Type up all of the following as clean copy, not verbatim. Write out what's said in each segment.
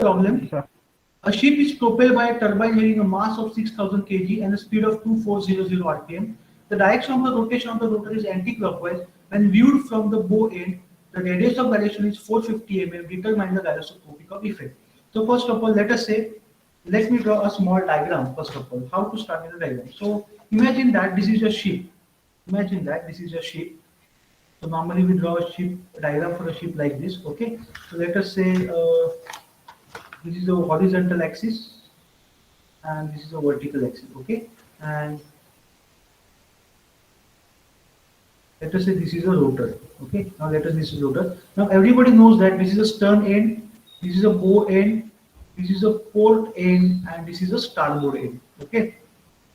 problem. A ship is propelled by a turbine having a mass of 6,000 kg and a speed of 2400 rpm. The direction of the rotation of the rotor is anti-clockwise. When viewed from the bow end, the radius of gyration is 450 mm. Determine the gyroscopic effect. So first of all, let me draw a small diagram. First of all, how to start with the diagram. So imagine that this is a ship. Imagine that this is a ship. So normally we draw a diagram for a ship like this. Okay. So let us say this is a horizontal axis and this is a vertical axis. Okay. And let us say this is a rotor. Okay. Now let us this is rotor. Now everybody knows that this is a stern end, this is a bow end, this is a port end, and this is a starboard end. Okay.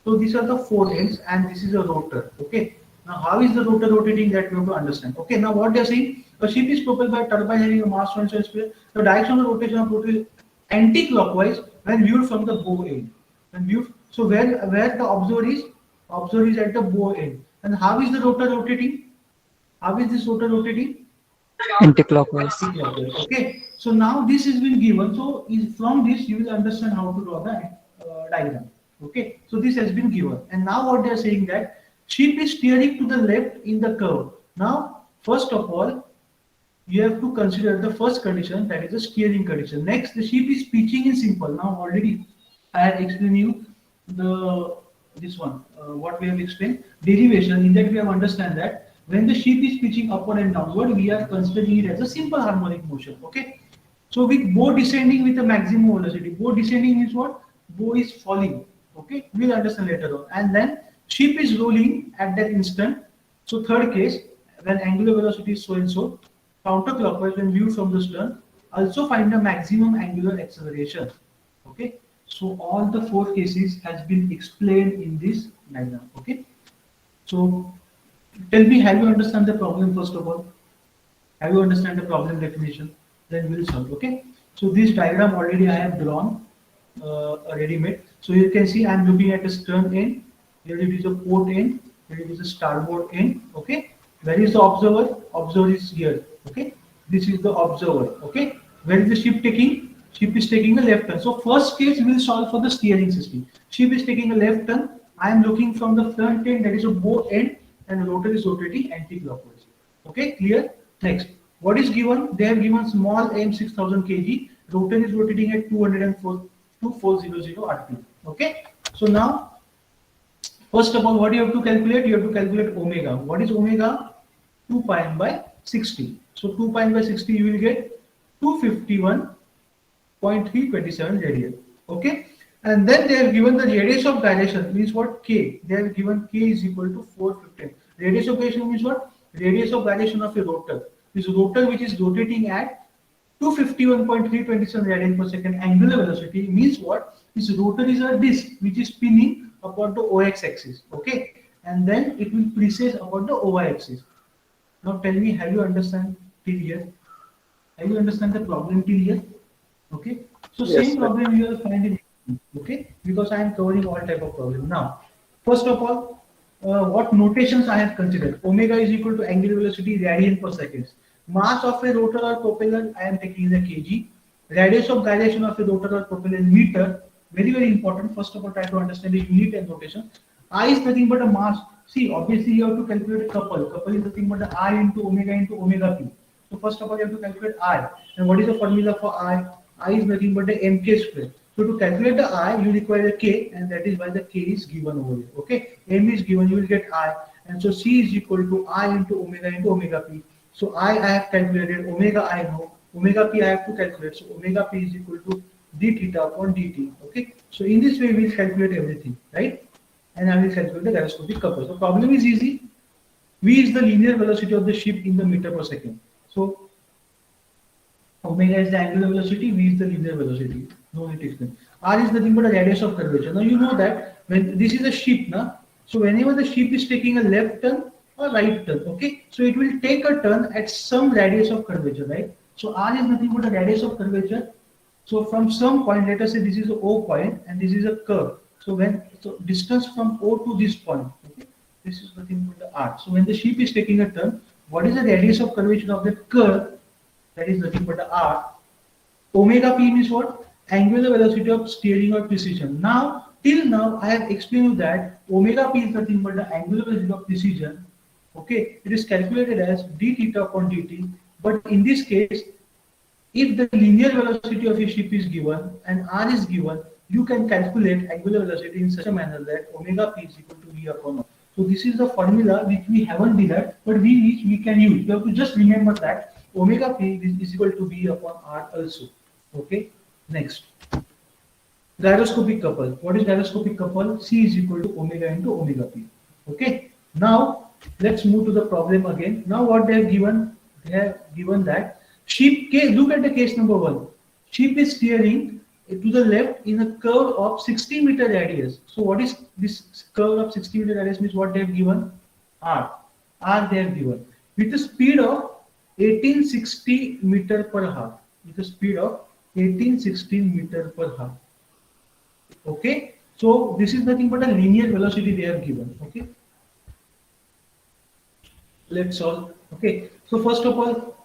So these are the four ends, and this is a rotor. Okay. Now how is the rotor rotating, that we have to understand. Okay. Now what they are saying, a ship is propelled by a turbine having a mass 1 speed. The direction of the rotation of rotor is anti-clockwise when viewed from the bow end. So where the observer is at the bow end. And how is the rotor rotating? How is this rotor rotating? Anti-clockwise. Okay. So now this has been given. So from this you will understand how to draw the diagram. Okay. So this has been given. And now what they are saying that ship is steering to the left in the curve. Now first of all, you have to consider the first condition, that is the steering condition. Next, the ship is pitching in simple. Now already I have explained you what we have explained, derivation. In that we have understand that when the ship is pitching upward and downward, we are considering it as a simple harmonic motion. Okay. So with bow descending with a maximum velocity, bow descending means what? Bow is falling. Okay. We'll understand later on. And then ship is rolling at that instant. So third case, when angular velocity is so and so, counterclockwise when viewed from the stern, also find the maximum angular acceleration. Okay. So all the four cases has been explained in this diagram. Okay. So tell me, have you understand the problem first of all? Have you understand the problem definition? Then we'll solve. Okay. So this diagram already I have drawn ready-made. So you can see I am looking at a stern end. Here it is a port end. Here it is a starboard end. Okay. Where is the observer? Observer is here. Okay. This is the observer. Okay. Where is the ship taking? Ship is taking a left turn. So first case we will solve for the steering system. Ship is taking a left turn. I am looking from the front end, that is a bow end, and the rotor is rotating anti-clockwise. Okay, clear? Next, what is given? They have given small m 6000 kg. Rotor is rotating at 2400 rpm. Okay. So now, first of all, what you have to calculate? You have to calculate omega. What is omega? 2 pi m by 60. So 2 pi m by 60, you will get 251.327 radian. Okay. And then they have given the radius of gyration, means what? K. They have given K is equal to 415. Radius of gyration means what? Radius of gyration of a rotor. This rotor which is rotating at 251.327 radian per second angular velocity means what? This rotor is a disc which is spinning upon the OX axis. Okay. And then it will precede upon the OY axis. Now tell me, have you understand till here? Have you understand the problem till here? Okay. So yes, same problem you will find in. Okay, because I am covering all type of problem. Now, first of all, what notations I have considered? Omega is equal to angular velocity radian per second. Mass of a rotor or propeller I am taking the kg. Radius of gyration of a rotor or propeller in meter. Very, very important. First of all, try to understand the unit and notation. I is nothing but a mass. See, obviously you have to calculate couple. Couple is nothing but I into omega p. So first of all, you have to calculate I. And what is the formula for I? I is nothing but the mk square. So to calculate the I, you require a K, and that is why the K is given over here. Okay, M is given, you will get I, and so C is equal to I into omega P. So I have calculated, omega I know, omega P I have to calculate. So omega P is equal to d theta upon dt. Okay, so in this way we will calculate everything, right? And I will calculate the gyroscopic couple. So problem is easy. V is the linear velocity of the ship in the meter per second. So omega is the angular velocity, V is the linear velocity. No need to explain. R is nothing but a radius of curvature. Now you know that when this is a ship, so whenever the ship is taking a left turn or right turn, okay, so it will take a turn at some radius of curvature, right? So R is nothing but a radius of curvature. So from some point, let us say this is a O point and this is a curve. So distance from O to this point, okay, this is nothing but the R. So when the ship is taking a turn, what is the radius of curvature of the curve? That is nothing but the R. Omega p means what? Angular velocity of steering or precision. Now, till now, I have explained you that omega p is nothing but the angular velocity of precision. Okay, it is calculated as d theta upon dt. But in this case, if the linear velocity of a ship is given and r is given, you can calculate angular velocity in such a manner that omega p is equal to v upon r. So this is the formula which we haven't derived, but we can use. You have to just remember that omega p is equal to v upon r also. Okay. Next, gyroscopic couple. What is gyroscopic couple? C is equal to omega into omega p. Okay. Now let's move to the problem again. Now what they have given? They have given that ship case. Look at the case number 1. Ship is steering to the left in a curve of 60-meter radius. So what is this curve of 60-meter radius means? What they have given? R. R they have given with a speed of 1860 meter per hour. With a speed of 1816 meter per hour. Okay, so this is nothing but a linear velocity they have given. Okay, let's solve. Okay, so first of all,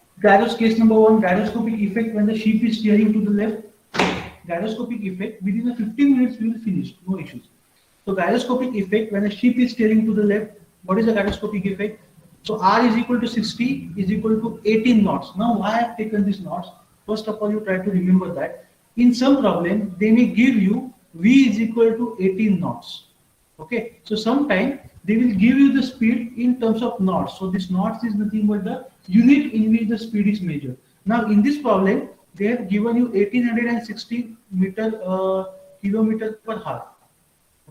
case number 1, gyroscopic effect when the ship is steering to the left. Gyroscopic effect within the 15 minutes we will finish, no issues. So gyroscopic effect when a ship is steering to the left. What is the gyroscopic effect? So R is equal to 60 is equal to 18 knots. Now why I have taken these knots? First of all, you try to remember that in some problem they may give you V is equal to 18 knots. Okay, so sometime they will give you the speed in terms of knots. So this knots is nothing but the unit in which the speed is measured. Now in this problem, they have given you 1860 kilometer per hour.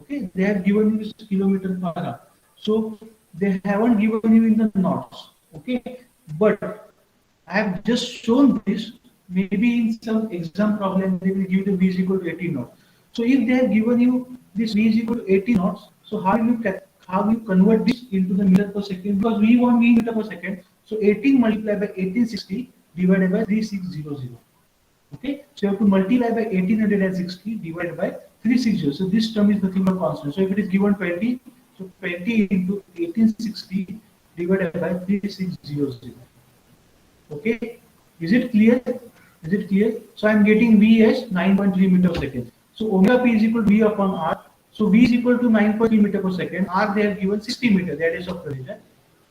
Okay, they have given you this kilometer per hour. So they haven't given you in the knots. Okay, but I have just shown this. Maybe in some exam problem they will give the v is equal to 18 knots. So if they have given you this v is equal to 18 knots, so how you convert this into the meter per second? Because we want v meter per second. So 18 multiplied by 1860 divided by 3600. Okay, so you have to multiply by 1860 divided by 360. So this term is nothing but constant. So if it is given 20, so 20 into 1860 divided by 3600. Okay, is it clear? Is it clear? So I am getting V as 9.3 meter per second. So omega p is equal to V upon R. So V is equal to 9.3 meter per second. R they have given 60 meter, that is of precision.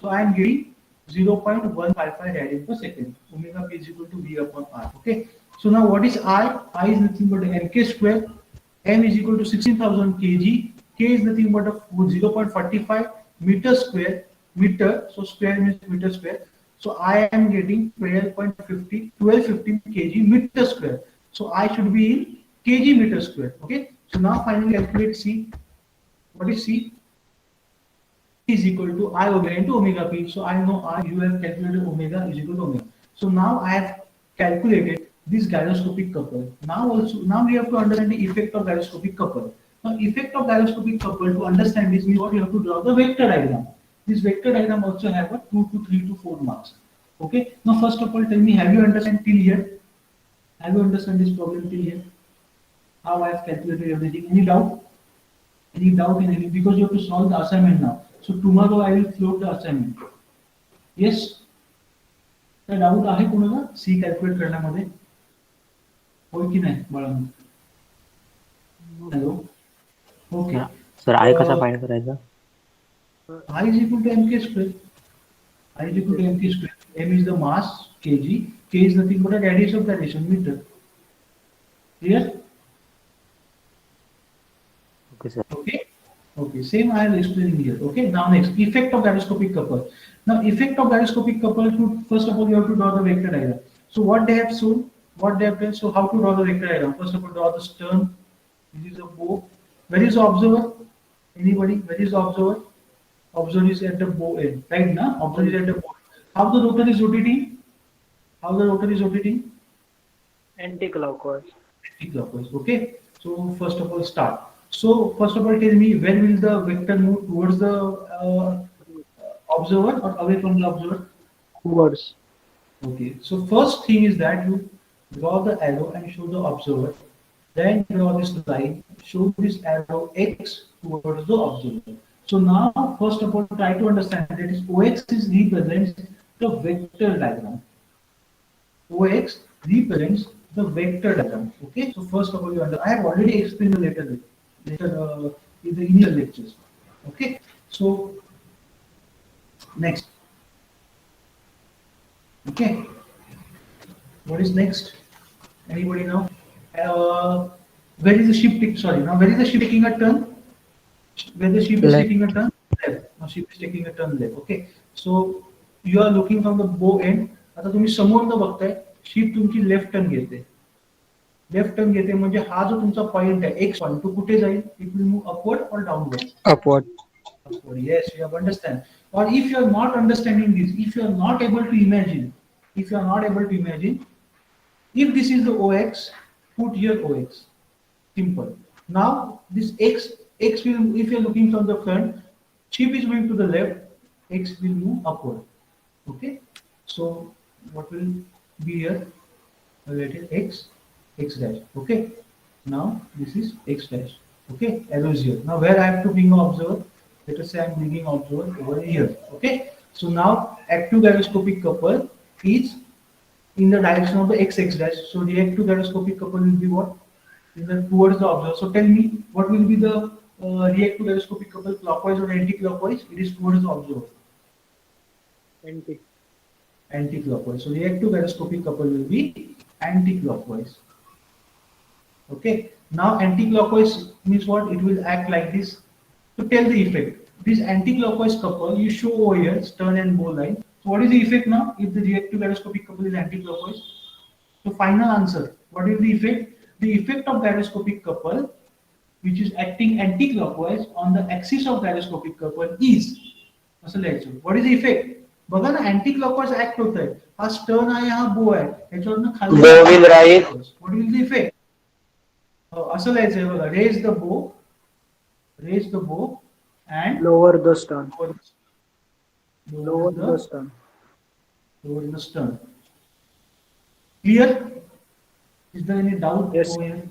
So I am getting 0.155 radian per second. Omega p is equal to V upon R. Okay. So now what is I? I is nothing but mk square. M is equal to 16,000 kg. K is nothing but 0.45 meter square. Meter. So square means meter square. So I am getting 1215 kg meter square. So I should be in kg meter square. Okay. So now finally calculate C. What is C? Is equal to I omega into omega p. So I know I, you have calculated omega is equal to omega. So now I have calculated this gyroscopic couple. Now we have to understand the effect of gyroscopic couple. Now effect of gyroscopic couple, to understand this means what you have to draw the vector diagram. This vector diagram also have a 2 to 3 to 4 marks. Okay. Now first of all, tell me, have you understand till here? Have you understand this problem till here? How I have calculated everything? Any doubt? Any doubt in any? Because you have to solve the assignment now. So tomorrow I will float the assignment. Yes. तर doubt आहे कोणाला सी calculate करण्यामध्ये? होय की नाही बाळांनो? Hello. Okay sir I कसा find करायचा? I is equal to mk square. I is equal to mk square. M is the mass, kg. K is nothing but a radius of gyration, meter. Clear? Okay, sir. Okay. Okay. Same I am explaining here. Okay. Now next, effect of gyroscopic couple. Now effect of gyroscopic couple. First of all, you have to draw the vector diagram. So what they have shown, what they have done. So how to draw the vector diagram? First of all, draw the stern. This is a bow. Where is the observer? Anybody? Where is the observer? Observer is at the bow end, right now? Observer is at the bow end. How the rotor is rotating? How the rotor is rotating? Anti-clockwise. Anti-clockwise. Okay. So first of all, start. So first of all, tell me when will the vector move towards the observer or away from the observer? Towards. Okay. So first thing is that you draw the arrow and show the observer. Then draw this line. Show this arrow X towards the observer. So now, first of all, try to understand that is OX represents the vector diagram. OX represents the vector diagram. Okay, so first of all, I have already explained the later in the initial lectures. Okay, so next, okay, what is next? Anybody know? Where is the ship? Sorry, now where is the ship taking a turn? Where the ship is Left. taking a turn? Left. Now ship is taking a turn left. Okay, so you are looking from the bow end. आता तुम्ही समोरनं बघताय ship तुमची left turn घेते. Left turn घेते म्हणजे हा जो तुमचा पॉइंट आहे एक्स पॉइंट तो कुठे जाईल? It will move upward or downward. Upward. Upward. Yes, you have understand. Or if you are not understanding this, if you are not able to imagine, if you are not able to imagine, if this is the OX, put here OX. Simple. Now this X will, if you are looking from the front, ship is moving to the left, X will move upward. Okay. So what will be here? Let it X dash. Okay. Now this is X dash. Okay. Arrow is here. Now where I have to bring an observer? Let us say I am bringing observer over here. Okay. So now active gyroscopic couple is in the direction of the x dash. So reactive gyroscopic couple will be what? In the towards the observer. So tell me what will be the reactive gyroscopic couple, clockwise or anti-clockwise? It is towards the observer. Anti-clockwise. So reactive gyroscopic couple will be anti-clockwise. Okay. Now anti-clockwise means what? It will act like this. To tell the effect. This anti-clockwise couple you show over here, stern and bow line. So what is the effect now if the reactive gyroscopic couple is anti-clockwise? So final answer. What is the effect? The effect of gyroscopic couple, which is acting anti-clockwise on the axis of gyroscopic couple is. असं लिहायचं. What is the effect? बघा ना anti clockwise act होत आहे. हा stern आहे हा बो आहे याच्यावरनं खाली व्हॉट विल द इफेक्ट? असं लिहायचंय बघा. रेज द बो and lower the stern. lower the stern. Clear? Is there any doubt? Yes. over here?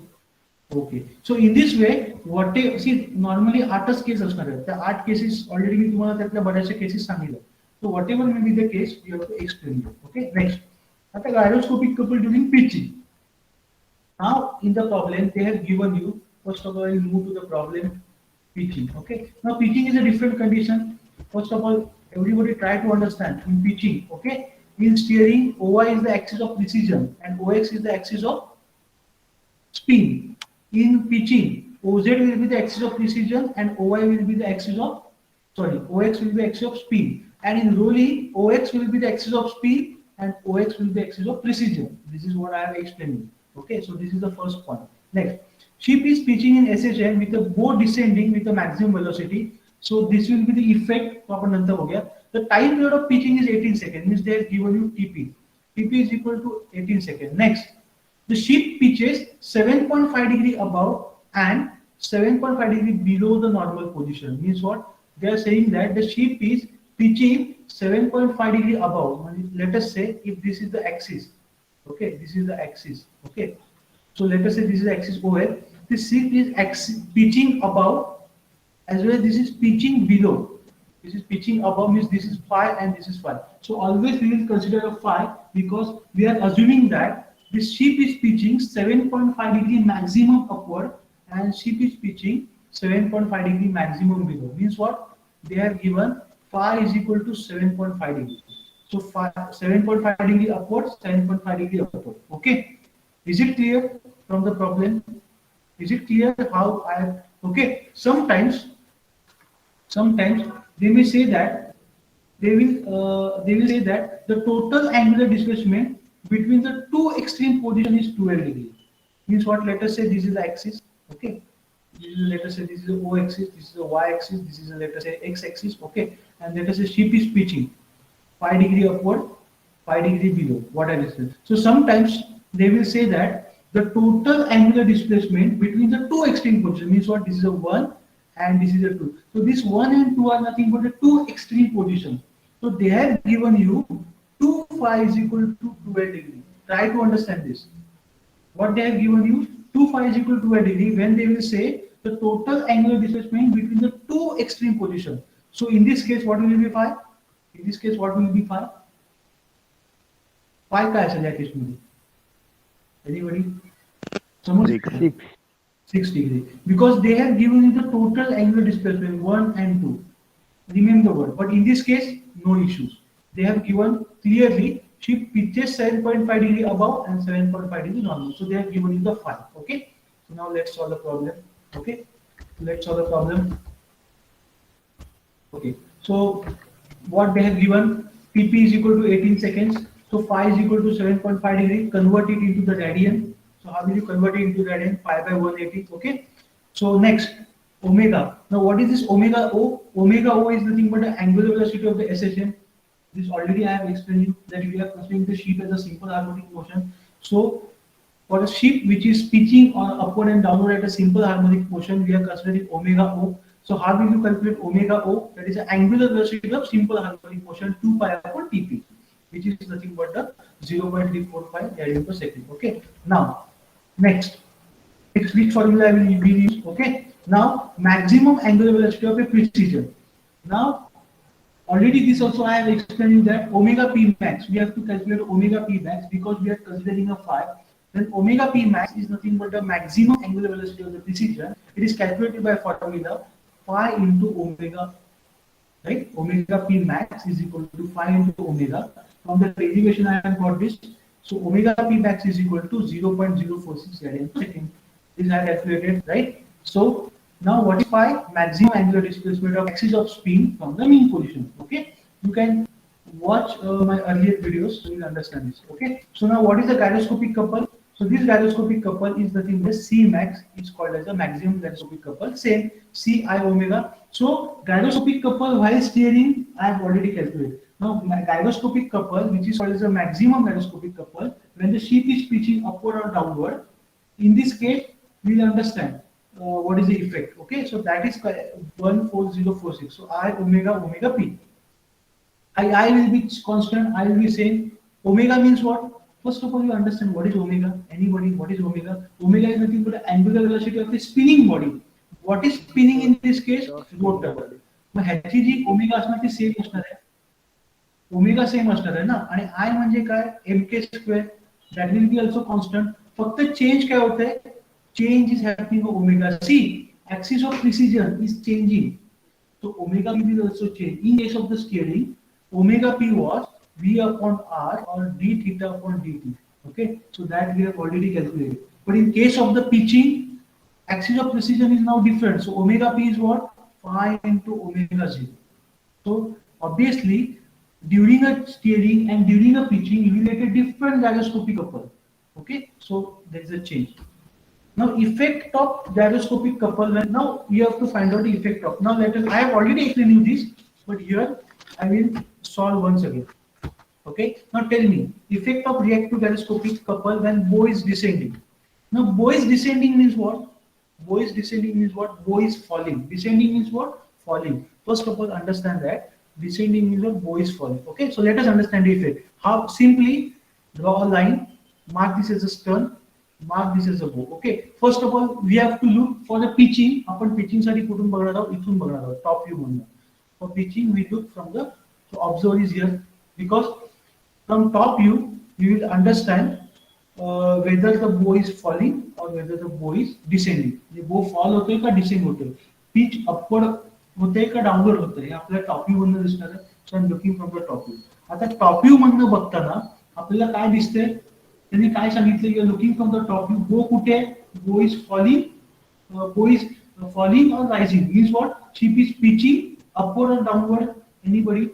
Okay. So in this way, what see normally 8च केस असणार आहेत. त्या 8 केसेस ऑलरेडी मी तुम्हाला त्यातल्या बऱ्याचशा केसेस सांगितल्या. So whatever may be the case, you have to explain it. Okay. Next. आता gyroscopic couple during pitching. Now in the problem they have given you. First of all, I will move to the problem. Pitching. Okay. Now pitching is a different condition. First of all, everybody try to understand in pitching. Okay. In steering, OY is the axis of precision and OX is the axis of spin. In pitching, OZ will be the axis of precision and OY will be the axis of OX will be the axis of spin. And in rolling, OX will be the axis of speed and OX will be the axis of precision. This is what I have explained. Okay. So this is the first point. Next. Ship is pitching in SHM with the bow descending with the maximum velocity. So this will be the effect. The time period of pitching is 18 seconds. Means they have given you TP. TP is equal to 18 seconds. Next, the ship pitches 7.5 degree above and 7.5 degree below the normal position. Means what? They are saying that the ship is pitching 7.5 degree above. Let us say if this is the axis. Okay, this is the axis. Okay. So let us say this is axis OL. This ship is pitching above as well as this is pitching below. This is pitching above means this is phi and this is phi. So always we will consider a phi because we are assuming that this ship is pitching 7.5 degree maximum upward and ship is pitching 7.5 degree maximum below. Means what? They have given phi is equal to 7.5 degree. So phi 7.5 degree upward, 7.5 degree upward. Okay. Is it clear from the problem? Is it clear how I have? Okay. Sometimes they may say that they will say that the total angular displacement between the two extreme position is 12 degree. Means what? Let us say this is the axis. Okay. Let us say this is the O axis, this is the Y axis, this is let us say X axis. Okay. And let us say ship is pitching 5 degree upward, 5 degree below. What I said. So sometimes they will say that the total angular displacement between the two extreme positions means what? This is a 1 and this is a 2. So this 1 and 2 are nothing but the two extreme positions. So they have given you 2 phi is equal to 12 degree. Try to understand this. What they have given you 2 phi is equal to 12 degree when they will say the total angular displacement between the two extreme positions. So in this case what will be phi? In this case what will be phi? Phi काय असेल या केसमध्ये? Anybody? Someone? 6. 6 degree. Because they have given you the total angular displacement 1 and 2. Remain the word. But in this case, no issues. They have given clearly ship pitches 7.5 degree above and 7.5 degree normal. So they have given you the phi. Okay. So now let's solve the problem. Okay. Let's solve the problem. Okay. So what they have given, PP is equal to 18 seconds. So phi is equal to 7.5 degree. Convert it into the radian. So how will you convert it into radian? Pi by 180. Okay. So next, omega. Now what is this omega O? Omega O is nothing but the angular velocity of the SHM. This already I have explained you that we are considering the ship as a simple harmonic motion. So for a ship which is pitching on upward and downward at a simple harmonic motion, we are considering omega O. So how will you calculate omega O? That is the angular velocity of simple harmonic motion 2 pi upon Tp, which is nothing but the 0.345 radian per second. Okay. Now, next which formula I will use. Okay. Now, maximum angular velocity of a precision. Now, already this also I have explained you that omega p max, we have to calculate omega p max because we are considering a phi. Then omega p max is nothing but the maximum angular velocity of the precision. It is calculated by formula phi into omega, right? Omega p max is equal to phi into omega. From the derivation I have got this. So omega p max is equal to 0.046 radian per second. This I have calculated, right? So now what is phi? Maximum angular displacement of axis of spin from the mean position. Okay, you can watch my earlier videos, so you will understand this. Okay, so now what is the gyroscopic couple? So this gyroscopic couple is nothing but C max. It's called as a maximum gyroscopic couple. Same C I omega. So gyroscopic couple while steering, I have already calculated. Now my gyroscopic couple, which is called as a maximum gyroscopic couple, when the ship is pitching upward or downward, in this case we will understand what is the effect. Okay, so that is 14046. So I omega p. I will be constant. I will be saying omega means what? First of all, you understand what is omega. Anybody, what is omega? Omega is nothing but the angular velocity of the spinning body. What is spinning in this case? Rotor. मग ह्याची जी omega असणार ती same असणार आहे. Omega same असणार आहे ना. आणि आय म्हणजे काय? mk square. That will be also constant. फक्त चेंज काय होतंय? Change is happening on omega. See, axis of precision is changing. So omega p will also change. In case of the steering, omega p was v upon r or d theta upon dt. Okay, so that we have already calculated. But in case of the pitching, axis of precision is now different. So omega p is what? Phi into omega 0. So obviously, during a steering and during a pitching, you will get a different gyroscopic couple. Okay, so there is a change. Now effect of gyroscopic couple. Now you have to find out the effect of. Now let us. I have already explained you this, but here I will solve once again. Okay. Now tell me effect of reactive gyroscopic couple when bow is descending. Now bow is descending means what? Bow is descending means what? Bow is falling. Descending means what? Falling. First of all, understand that descending means what? Bow is falling. Okay. So let us understand the effect. How? Simply draw a line. Mark this as a stern. Mark this as a bow. Okay. First of all, we have to look for the pitching. आपण pitching साठी कुठून बघणार आहोत? इथून बघणार आहोत. Top view म्हणून. For pitching, we look from the. So observer is here because from top view you will understand whether the bow is falling or whether the bow is descending. The bow fall होतोय का descend होतोय? Pitch upward होतोय का downward होतोय? हे आपल्याला top view मधून दिसणार आहे. So I'm looking from the top view. आता top view मधून बघताना आपल्याला काय दिसतंय? त्यांनी काय सांगितलं की looking from the top view bow कुठे bow is falling or rising means what ship is pitching upward or downward anybody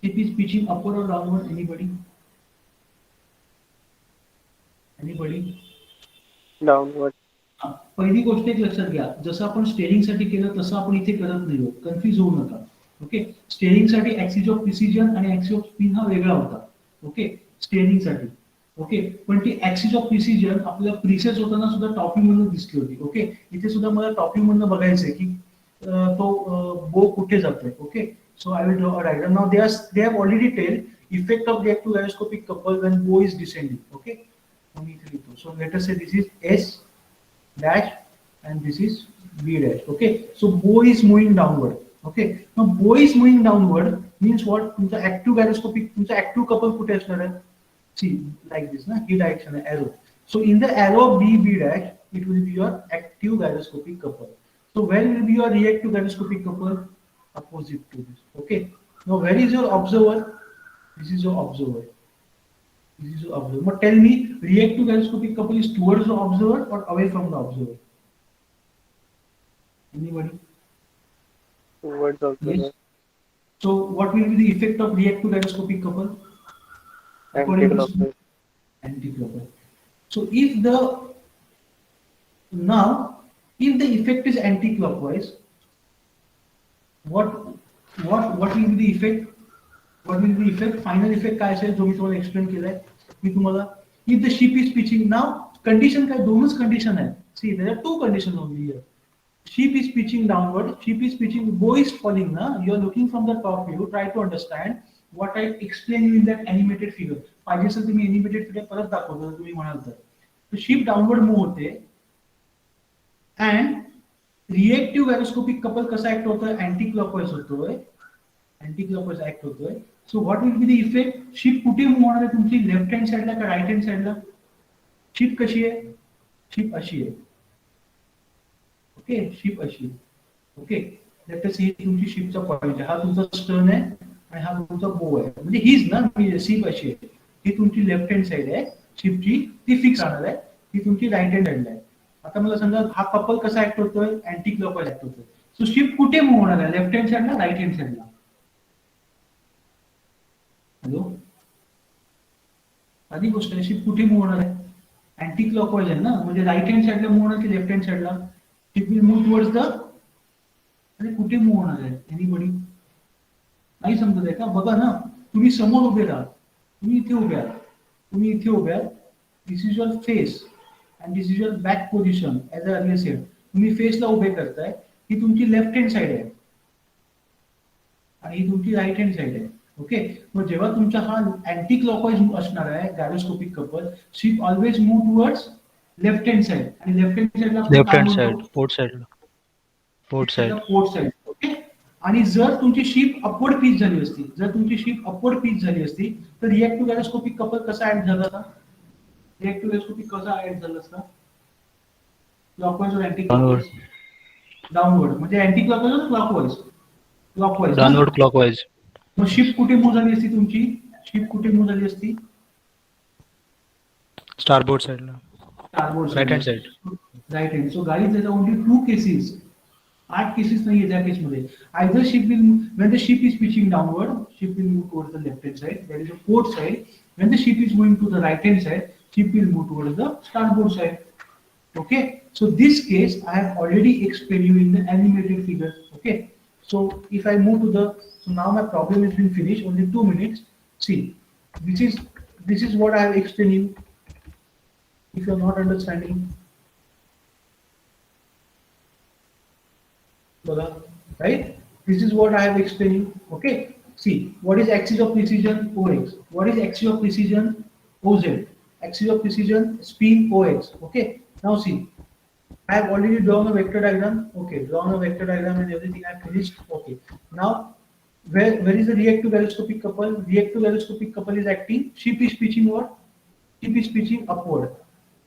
ship is pitching upward or downward anybody downward. पहिली गोष्ट एक लक्षात घ्या जसं आपण स्टेअरिंग साठी केलं तसं आपण इथे करत नाही कन्फ्युज होऊ नका. ओके स्टेअरिंग साठी ऍक्सिस ऑफ प्रिसिजन आणि ऍक्सिस ऑफ स्पिन हा वेगळा होता. ओके स्टेअरिंग साठी. ओके पण ती ऍक्सिस ऑफ प्रिसिजन आपल्याला प्रिसेस होताना सुद्धा टॉप व्ह्यू मधून दिसली होती. ओके इथे सुद्धा मला टॉप व्ह्यू मधून बघायचंय की तो बो कुठे जातोय. Okay so I will draw a diagram. Now they have already tell effect of reactive gyroscopic couple when bow is descending. Okay मी इथे लिहितो. So let us say this is S dash and this is b dash. Okay so bow is moving downward. Okay now bow is moving downward means what? तुमचा active gyroscopic तुमचा active couple कुठे असणार आहे? See, like this, na? He direction arrow. So in the arrow B dash, it will be your active gyroscopic couple. So where will be your reactive gyroscopic couple? Opposite to this. Okay. Now where is your observer? This is your observer. This is your observer. But tell me, reactive gyroscopic couple is towards the observer or away from the observer? Anybody? Towards observer. Yes. So what will be the effect of reactive gyroscopic couple? According to Anti-clockwise. anti-clockwise. So if the now if the effect is anti-clockwise, what will be the effect? What will be the effect? Final effect काय असेल जो मी तुम्हाला explain केलाय मी तुम्हाला if the ship is pitching now condition काय दोनच condition आहे. See there are two conditions only here. Ship is pitching downward, ship is pitching, bow is falling na, you are looking from the top view, try to understand what I explained you in that animated figure. पाहिजे असेल तुम्ही animated figure परत दाखवतो तुम्ही म्हणाल तर. So ship downward move होते and reactive gyroscopic couple कसा ऍक्ट होतोय अँटी क्लॉकवाइज होतोय अँटी क्लॉकवाइज ऍक्ट होतोय. So what will be the effect? Ship कुठे मूव्ह होणार आहे तुमची लेफ्ट हँड साइडला का राईट हँड साइडला? शिप कशी आहे? शिप अशी आहे. ओके शिप अशी. ओके लेट अस ही तुमची शिपचा पॉइंट आहे, हा तुमचा स्टर्न आहे आणि हा तुमचा बो आहे. म्हणजे हीच ना शिप अशी आहे, ही तुमची लेफ्ट हँड साइड आहे शिपची, ती फिक्स राहणार आहे, ही तुमची राईट हँड साइडला आहे. आता मला सांगा हा कपल कसा ऍक्ट होतोय? अँटी क्लॉकवाइज ऍक्ट होतोय. सो शिप कुठे मूव्ह होणार आहे? लेफ्ट हँड साइडला राईट हँड साइडला? हॅलो आधी गोष्ट आहे शिप कुठे मूव्ह होणार आहे? अँटी क्लॉकवाइज आहे ना, म्हणजे राईट हँड साइडला मूव्ह होणार की लेफ्ट हँड साइडला? Ship will move towards the, अरे कुठे मूव्ह होणार आहे? एनीबडी नाही समजत आहे का? बघा ना तुम्ही समोर उभे राहा, तुम्ही इथे उभे आहात, तुम्ही इथे उभे आहात, this is your face and this is your back position as a earlier said. तुम्ही फेसला उभे करताय, ही तुमची लेफ्ट हँड साइड आहे आणि ही तुमची राईट हँड साइड आहे. ओके मग जेव्हा तुमचा हा अँटी क्लॉकवाइज असणार आहे gyroscopic couple, ship always move towards left hand side आणि लेफ्ट हँड साइडला लेफ्ट हँड साइड पोर्ट साइडला port side port side. Okay आणि जर तुमची शिप अपवर्ड पिच झाली असती, जर तुमची शिप अपवर्ड पिच झाली असती तर रिएक्टिव्ह गायरोस्कोपिक कपल कसा ऍड झाला असता? रिएक्टिव्ह गायरोस्कोपिक कसा ऍड झाला असता? Clockwise or anti clockwise? Downward म्हणजे anti clockwise or clockwise? Clockwise. Downward clockwise. मग शिप कुठे मूव्ह झाली असती तुमची? शिप कुठे मूव्ह झाली असती? स्टारबोर्ड साइडला starboard right hand side. Right hand. So guys there are only 2 cases, 8 cases नाहीये त्या केसमध्ये. Either ship will when the ship is pitching downward, ship will move towards the left hand side, that is the port side. When the ship is going to the right hand side, ship will move towards the starboard side. Okay, so this case I have already explained you in the animated figure. Okay, so if I move to the, so now my problem has been finished, only 2 minutes. See, this is what I have explained you. If you are not understanding, right? This is what I have explained you. Okay, see what is axis of precision? OX. What is axis of precision? OZ. Axis of precision spin OX. Okay. Now see, I have already drawn a vector diagram. Okay, drawn a vector diagram and everything I have finished. Okay. Now, where is the reactive gyroscopic couple? Reactive gyroscopic couple is acting. Ship is pitching what? Ship is pitching upward.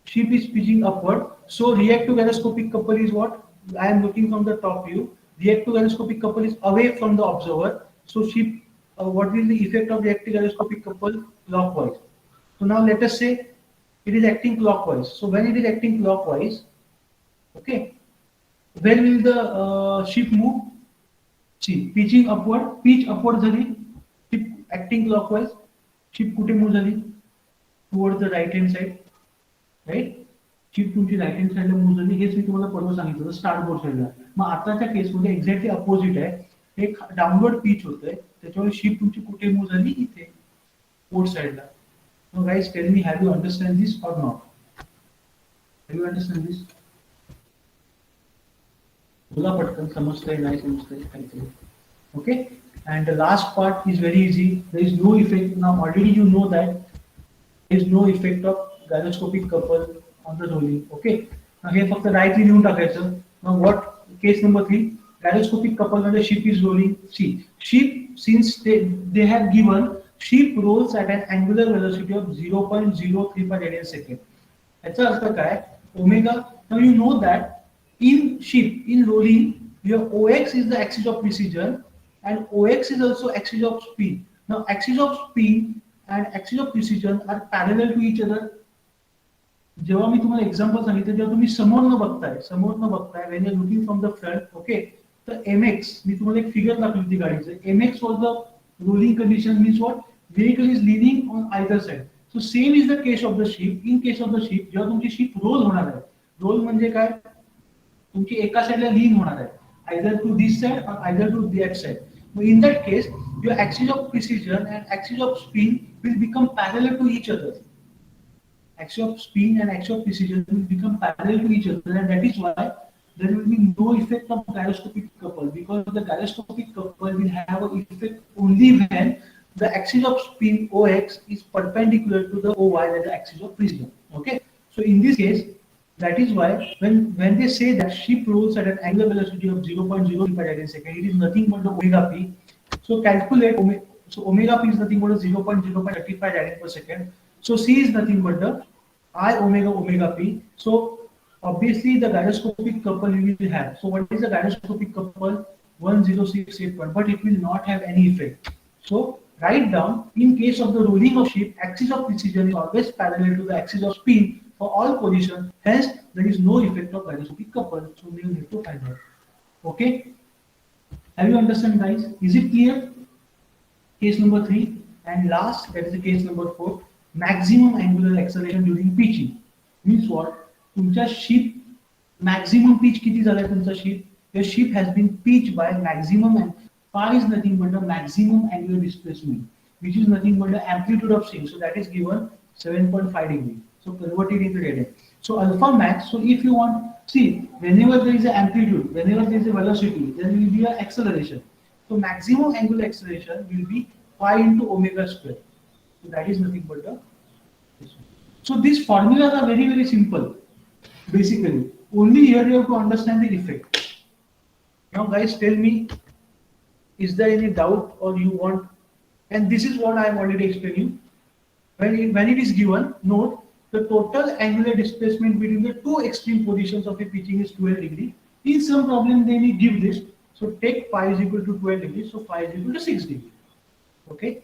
Ship is pitching upward. So reactive gyroscopic couple is what? I am looking from the top view. Reactive gyroscopic couple is away from the observer. So ship, what is the effect of reactive gyroscopic couple? Clockwise. So now let us say it is acting clockwise. So when it is acting clockwise, okay, where will the ship move? See, pitching upward, pitch upward झाली, ship acting clockwise, ship कुठे move झाली? Towards the right hand side, right? Ship तुमची right hand साइडला move झाली, हेच मी तुम्हाला परवा सांगितलं होतं स्टारबोर्ड साइडला. मग आताच्या केसमध्ये एक्झॅक्टली अपोजिट आहे, एक डाउनवर्ड पिच होतंय, त्याच्यामुळे शिप तुमची कुठे मूव्ह झाली? इथे पोर्ट साइडला. Now guys, tell me, have you understand this or not? Have you understand this? बोला पटकन, समजतंय नाही समजतंय काहीतरी. Okay, and the last part is very easy. There is no effect. Now already you know that there is no effect of gyroscopic couple on the rolling. Okay, now हे फक्त rightly लिहून टाकायचं. Now what? Case number 3, gyroscopic couple when the ship is rolling. See, ship since they have given ship rolls at an angular velocity of 0.035 radians second. याचा अर्थ काय? Omega. Now you know that in rolling, your OX is the axis of precision and OX is also axis of spin. Now axis of spin and axis of precision are parallel to each other. जेव्हा मी तुम्हाला example सांगितलं जेव्हा तुम्ही समोरनं बघताय when you looking from the front okay तर MX मी तुम्हाला एक figure दाखवली होती गाडीचं MX was the rolling condition means what vehicle is leaning on either side so same is the case of the ship in case of the ship जेव्हा तुमची ship role होणार आहे रोल म्हणजे काय तुमची एका साइडला लीन होणार आहे आयदर टू दिस साइड और either to that side in that case your axis of precision and axis of spin will become parallel to each other. Axis of spin and axis of precision will become parallel to each other, and that is why there will be no effect of gyroscopic couple, because the gyroscopic couple will have an effect only when the axis of spin OX is perpendicular to the OY, that is the axis of precision. Okay, so in this case, that is why when they say that ship rolls at an angular velocity of 0.05 radians second, it is nothing but the omega p. So calculate omega p is nothing but 0.0535 radians per second. So C is nothing but the I omega p. So obviously the gyroscopic couple you will have. So what is the gyroscopic couple? 10681, but it will not have any effect. So write down in case of the rolling of ship, axis of precision is always parallel to the axis of spin for all positions. Hence there is no effect of gyroscopic couple. So we need to find out. Okay. Have you understand, guys? Is it clear? Case number 3 and last, that is the case number 4. Maximum angular acceleration during pitching means what? तुमच्या ship maximum pitch किती झालाय तुमचा ship? Your ship has been pitched by maximum and phi is nothing but the maximum angular displacement, which is nothing but the amplitude of swing. So that is given 7.5 degree. So converted into radian. So alpha max. So if you want, see, whenever there is an amplitude, whenever there is a velocity, there will be an acceleration. So maximum angular acceleration will be phi into omega square. So that is nothing but the. So these formulas are very, very simple. Basically, only here you have to understand the effect. Now, guys, tell me, is there any doubt or you want? And this is what I have already explained you. When it is given, note the total angular displacement between the two extreme positions of a pitching is 12 degree. In some problem, they may give this. So take phi is equal to 12 degrees. So phi is equal to 6 degree. Okay.